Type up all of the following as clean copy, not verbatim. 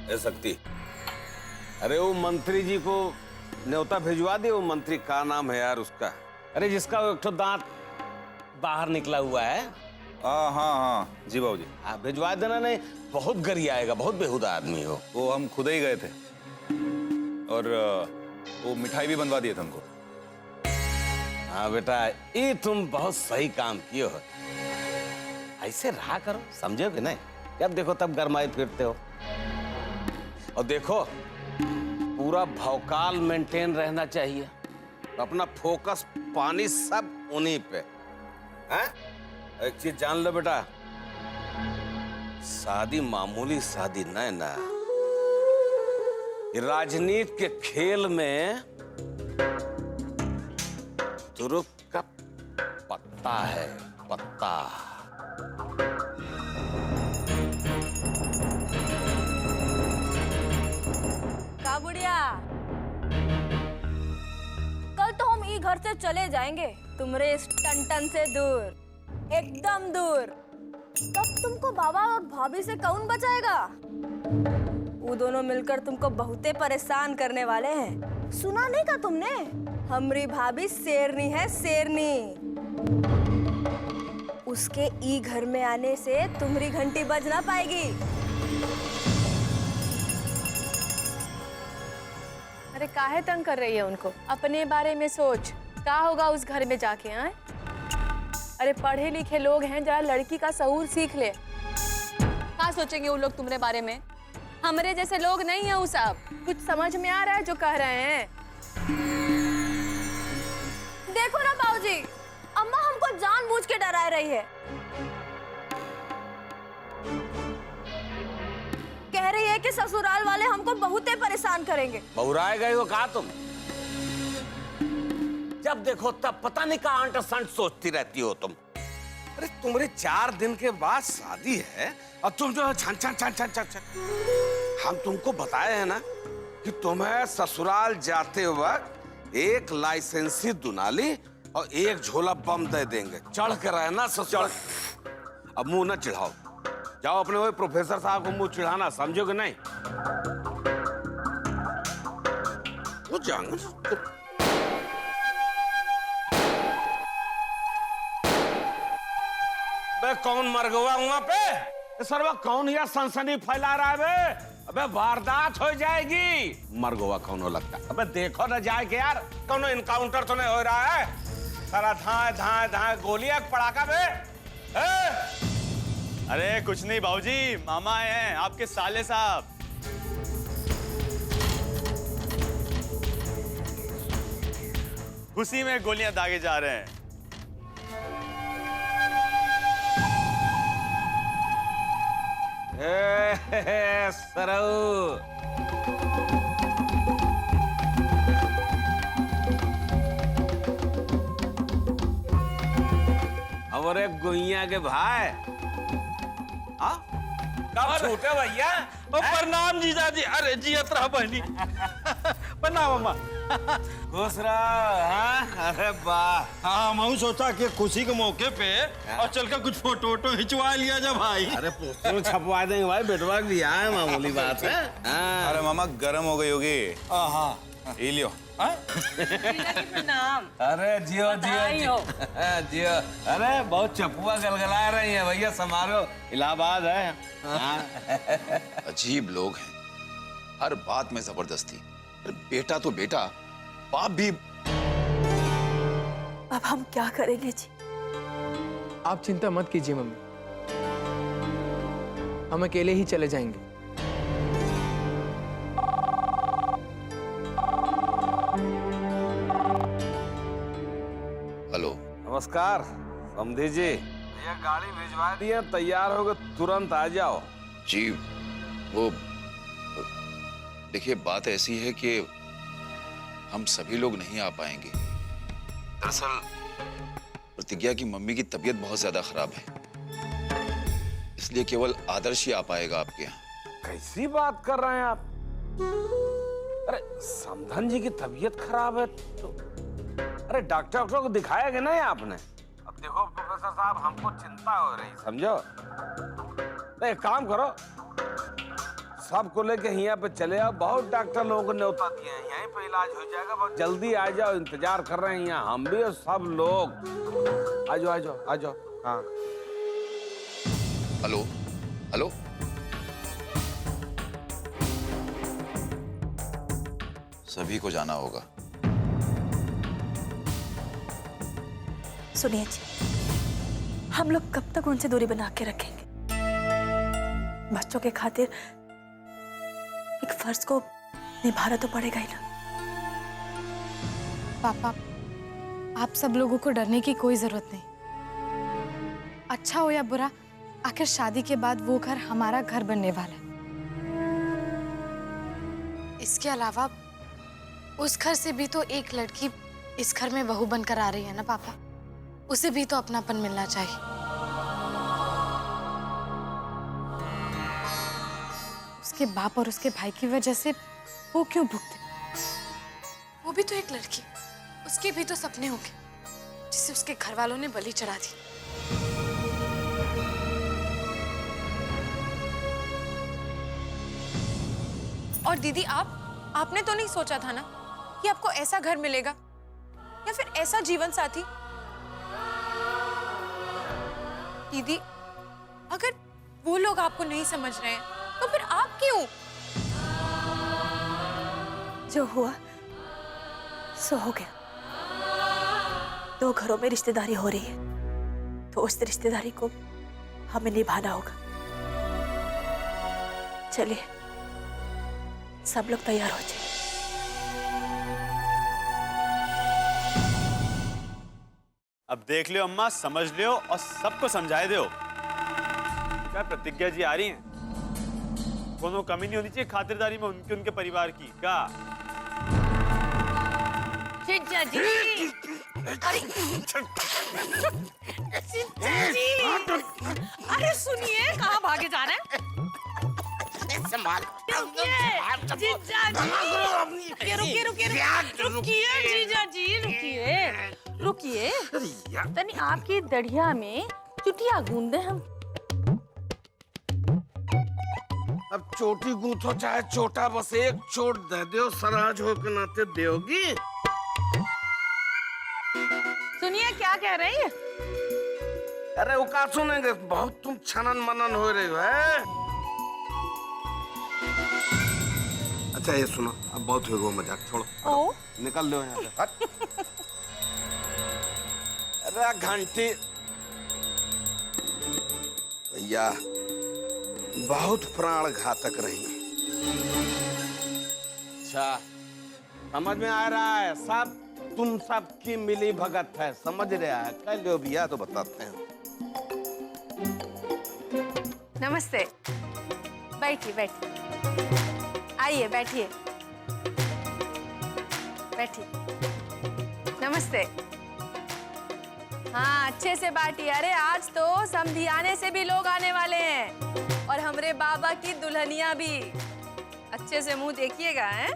ए सकती, अरे वो मंत्री जी को न्योता भिजवा दे। वो मंत्री का नाम है यार उसका, अरे जिसका एक तो दांत बाहर निकला हुआ है। हाँ हाँ हाँ जी बाबूजी। हाँ भिजवा देना, नहीं बहुत गरिया आएगा, बहुत बेहुदा आदमी हो। वो हम खुद ही गए थे और वो मिठाई भी बनवा दिए थे हमको। हाँ बेटा, ये तुम बहुत सही काम किए हो। ऐसे रहा करो, समझोगे नहीं? जब देखो तब गरमाए फिरते हो। और देखो पूरा भौकाल मेंटेन रहना चाहिए, अपना फोकस पानी सब उन्हीं पे। हैं? एक चीज जान लो बेटा, शादी मामूली शादी नहीं ना, राजनीति के खेल में तुरुप का पत्ता है, पत्ता। का बुढ़िया, कल तो हम ई घर से चले जाएंगे, तुम्हारे इस टन से दूर, एकदम दूर। तब तुमको बाबा और भाभी से कौन बचाएगा? वो दोनों मिलकर तुमको बहुते परेशान करने वाले हैं। सुना नहीं का तुमने? हमारी भाभी शेरनी है, शेरनी। उसके ई घर में आने से तुम्हारी घंटी बज ना पाएगी। अरे काहे तंग कर रही है उनको? अपने बारे में सोच, क्या होगा उस घर में जाके। हैं? अरे पढ़े लिखे लोग हैं, जरा लड़की का शऊर सीख ले। क्या सोचेंगे वो लोग तुम्हारे बारे में? हमारे जैसे लोग नहीं है वो सब। कुछ समझ में आ रहा है जो कह रहे हैं? देखो ना बाबूजी, अम्मा हमको जानबूझ के डरा रही है। कह रही है कि ससुराल वाले हमको बहुते परेशान करेंगे। बहुराए गए हो कहा तुम? जब देखो तब पता नहीं कहाँ अंट संट सोचती रहती हो तुम। अरे तुम्हारे 4 दिन के बाद शादी है और तुम जो है छन छन छन छन छन छन। हम तुमको बताए हैं ना कि तुम्हें ससुराल जाते वक्त एक लाइसेंसी दुनाली और एक झोला बम दे देंगे। चढ़ के रहना ससुराल। अब मुंह न चिढ़ाओ, जाओ अपने वही प्रोफेसर साहब को मुंह चिढ़ाना, समझोगे नहीं? वो जाएंगे। अबे कौन मर गया वहां पे? सर्वा कौन यह सनसनी फैला रहा है बे? अबे वारदात हो जाएगी। मर गया कौन हो लगता? अबे देखो ना जाए के यार, कौन इनकाउंटर तो नहीं हो रहा है? सारा धाए धाए धाए गोलियां पड़ाका बे। अरे कुछ नहीं बाबूजी, मामा आए हैं, आपके साले साहब। खुशी में गोलियां दागे जा रहे हैं। सरऊ हमारे गुइया के भाई। हाँ कब छूटे भैया? प्रणाम जीजा जी। अरे जी अतरा बहनी प्रणाम अम्मा। खुश रहो। हाँ अरे वाह। हाँ मैं सोचा कि खुशी के मौके पे और चलकर कुछ फोटो वोटो खिंचवा लिया जा भाई। अरे पोस्टर छपवा देंगे भाई, बेटवा भी आए, मामूली बात है। हाँ। अरे मामा गर्म हो गई होगी। हाँ ये लियो। प्रणाम। अरे जियो जियो जियो। अरे बहुत चपुआ गलगला रही है भैया, समारोह इलाहाबाद है। हाँ। अजीब लोग हैं, हर बात में जबरदस्ती। अरे बेटा तो बेटा, बाप भी। अब हम क्या करेंगे जी? आप चिंता मत कीजिए मम्मी, हम अकेले ही चले जाएंगे। हेलो। नमस्कार समधी जी, भैया गाड़ी भिजवा दिए, तैयार हो गए, तुरंत आ जाओ। जी वो देखिए, बात ऐसी है कि हम सभी लोग नहीं आ पाएंगे। दरअसल प्रतिज्ञा की मम्मी की तबीयत बहुत ज्यादा खराब है, इसलिए केवल आदर्श ही आ पाएगा आपके यहाँ। कैसी बात कर रहे हैं आप? अरे समधन जी की तबीयत खराब है तो अरे डॉक्टर को दिखाया कि नहीं आपने? अब देखो प्रोफेसर साहब, हमको चिंता हो रही, समझो। तो एक काम करो, सबको लेके यहाँ पे चले आओ। बहुत डॉक्टर लोगों को न्योता दिए हैं, यहीं पे इलाज हो जाएगा। बहुत जल्दी आ जाओ, इंतजार कर रहे हैं यहाँ हम भी और सब लोग। आ जाओ आ जाओ आ जाओ। हाँ हेलो हेलो, सभी को जाना होगा। सुनिए जी, हम लोग कब तक उनसे दूरी बना के रखेंगे? बच्चों के खातिर एक फर्ज को निभाना तो पड़ेगा ही ना। पापा, आप सब लोगों को डरने की कोई जरूरत नहीं। अच्छा हो या बुरा, आखिर शादी के बाद वो घर हमारा घर बनने वाला है। इसके अलावा उस घर से भी तो एक लड़की इस घर में बहू बनकर आ रही है ना पापा, उसे भी तो अपनापन मिलना चाहिए। उसके बाप और उसके भाई की वजह से वो क्यों भुगते? वो भी तो एक लड़की, उसके भी तो सपने होंगे जिसे उसके घर वालों ने बलि चढ़ा दी। और दीदी, आपने तो नहीं सोचा था ना कि आपको ऐसा घर मिलेगा या फिर ऐसा जीवन साथी? दीदी, अगर वो लोग आपको नहीं समझ रहे हैं तो फिर आप क्यों? जो हुआ सो हो गया। दो घरों में रिश्तेदारी हो रही है तो उस रिश्तेदारी को हमें निभाना होगा। चलिए सब लोग तैयार हो जाए। अब देख लियो अम्मा, समझ लियो और सबको समझाए दो। क्या प्रतिज्ञा जी आ रही हैं? कोनो कमी नहीं होनी चाहिए खातिरदारी में उनके उनके परिवार की। क्या जीजा जी, अरे जीजा जी, अरे सुनिए, कहाँ भागे जा रहे हैं? रुकिए जीजा जी, रुकिए जीजा जी, रुकिए। तनी आपकी दढ़िया में चुटिया गूंदे हम। अब चोटी गूंथो चाहे छोटा, बस एक चोट दे दो, सराज हो के नाते दोगी। सुनिए क्या कह रही है? अरे वो का सुनेंगे, बहुत तुम छनन मनन हो रहे हो है। अच्छा ये सुनो, अब बहुत हो गया मजाक, छोड़ो। ओ, निकल लो यहाँ से। हट। अरे घंटी भैया बहुत प्राण घातक रही। अच्छा समझ में आ रहा है, सब तुम सबकी मिली भगत है, समझ रहा है। कह लो भैया तो बताते हैं। नमस्ते। बैठिए बैठिए, आइए बैठिए बैठिए। नमस्ते। हाँ, अच्छे से बाटिए। अरे आज तो समधियाने से भी लोग आने वाले हैं और हमरे बाबा की दुल्हनिया भी। अच्छे से मुंह देखिएगा, हैं?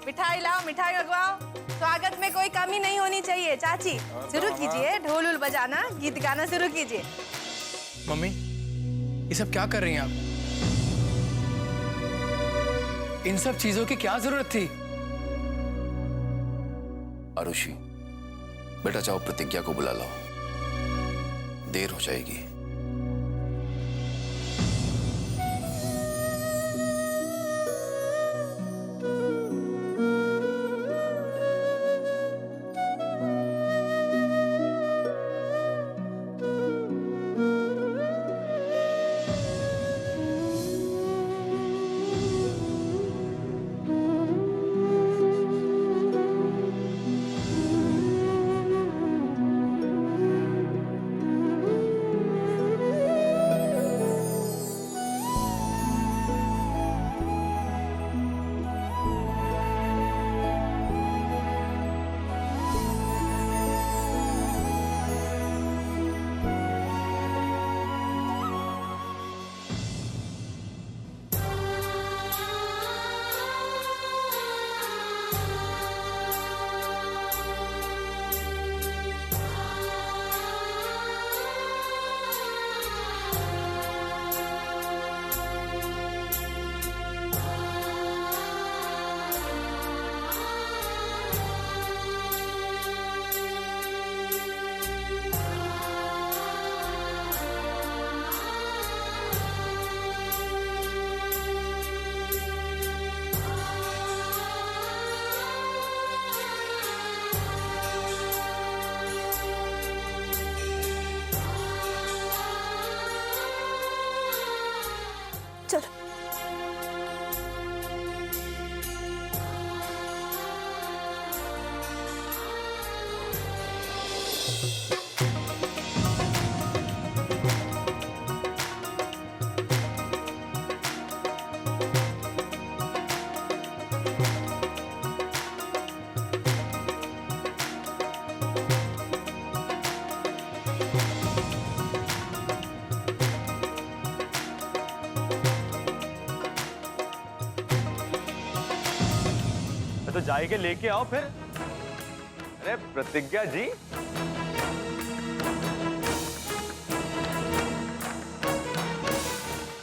मिठाई लाओ, मिठाई लगवाओ। स्वागत में कोई कमी नहीं होनी चाहिए। चाची शुरू कीजिए, ढोल उल बजाना, गीत गाना शुरू कीजिए। मम्मी, ये सब क्या कर रही हैं आप? इन सब चीजों की क्या जरूरत थी? आरुषि, बेटा चाहो प्रतिज्ञा को बुला लाओ, देर हो जाएगी। चलो। तो जाके लेके आओ फिर। अरे प्रतिज्ञा जी,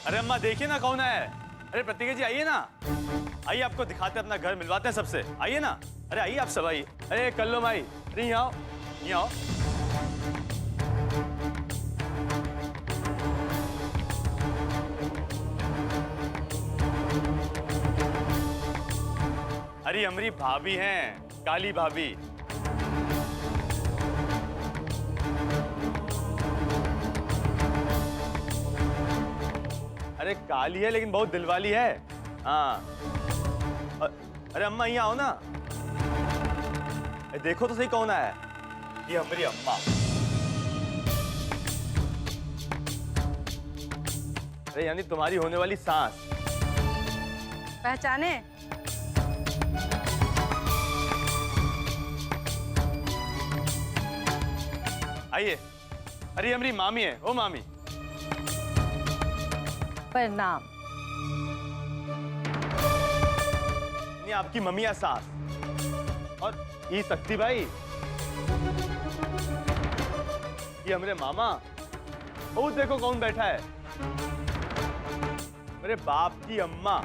अरे अम्मा देखिए ना कौन है। अरे प्रतिज्ञा जी आइए ना, आइए आपको दिखाते हैं अपना घर, मिलवाते हैं सबसे। आइए ना, अरे आइए आप सब आइए। अरे कल्लो माई, अरे यहाँ आओ, यहाँ आओ। अरे हमारी भाभी हैं, काली भाभी। अरे काली है लेकिन बहुत दिलवाली है। हाँ अरे अम्मा यहाँ आओ ना, देखो तो सही कौन है। ये हमारी अम्मा। अरे यानी तुम्हारी होने वाली सास। पहचाने? आइए। अरे हमारी मामी है। ओ मामी, प्रणाम। ये आपकी मम्मी या सास। और ये शक्ति भाई, ये हमारे मामा। ओ देखो कौन बैठा है, मेरे बाप की अम्मा।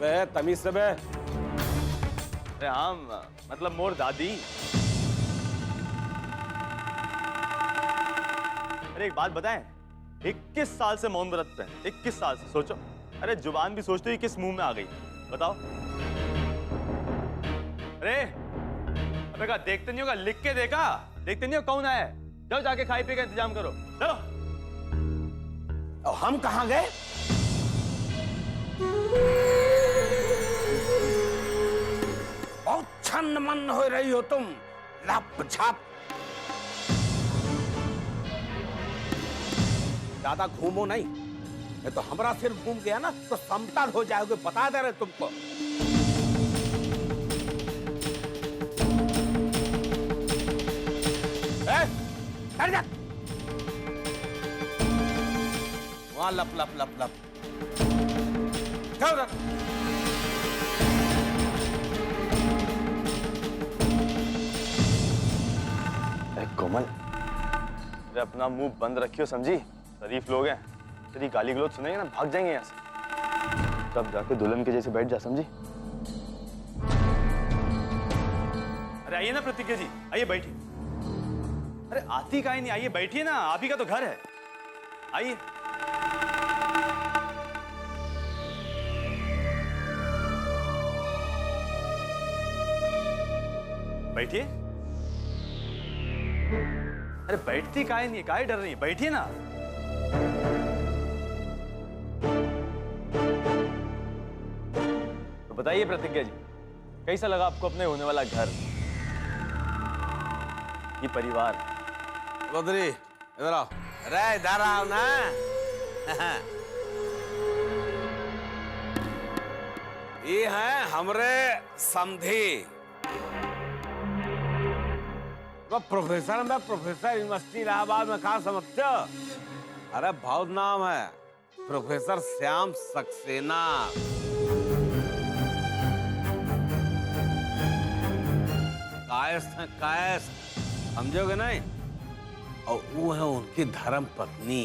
वे तमीज से बे। अरे हाँ, मतलब मोर दादी। अरे एक बात बताएं, 21 साल से मौन व्रत पे हैं। 21 साल से, सोचो। अरे जुबान भी सोचते ही किस मुंह में आ गई, बताओ। अरे अबे का देखते नहीं होगा, लिख के देखा, देखते नहीं हो कौन है। जाओ जाके खाई पी का इंतजाम करो, चलो। और हम कहाँ गए? बहुत छन्न मन हो रही हो तुम, लप छाप। ज्यादा घूमो नहीं, ये तो हमारा सिर घूम गया ना तो समतल हो जाओगे, बता दे रहे तुमको। जा वहां लप लप लप लप। जाओ कोमल, अरे अपना मुंह बंद रखियो, समझी? शरीफ लोग हैं, तेरी गाली गलौज सुनेंगे ना भाग जाएंगे यहाँ से। तब जाके दुल्हन के जैसे बैठ जा, समझी? अरे आइए ना प्रतिज्ञा जी, आइए बैठिए। अरे आती काहे नहीं, आइए बैठिए ना, आप ही का तो घर है, आइए। बैठिए। अरे बैठती काहे नहीं, काहे डर रही है, बैठिए ना। तो बताइए प्रतिज्ञा जी, कैसा लगा आपको अपने होने वाला घर, ये परिवार? बद्री इधर आओ। अरे इधर आओ ना। ये है हमरे समधी। प्रोफेसर में, प्रोफेसर यूनिवर्सिटी इलाहाबाद में, कहा समझते हो? अरे बहुत नाम है, प्रोफेसर श्याम सक्सेना। कायस्थ है, कायस्थ, समझोगे नहीं? और वो है उनकी धर्म पत्नी।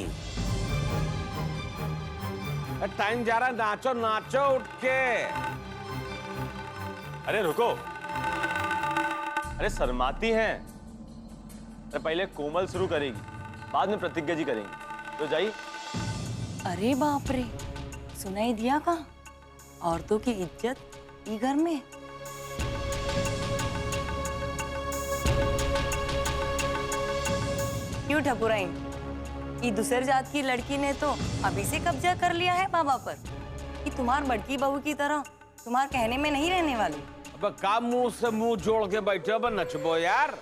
टाइम जा रहा है, नाचो नाचो उठ के। अरे रुको, अरे शर्माती हैं। अरे पहले कोमल शुरू करेगी, बाद में प्रतिज्ञा जी करेंगे, तो जाइए। अरे बाप रे, सुनाई दिया का? औरतों की इज्जत ई घर में। क्यों ठकुराइन, ये दूसरे जात की लड़की ने तो अभी से कब्जा कर लिया है बाबा पर कि तुम्हार बड़की बहू की तरह तुम्हार कहने में नहीं रहने वाली। अब का मुंह से मुंह जोड़ के बैठे हो नचबो यार।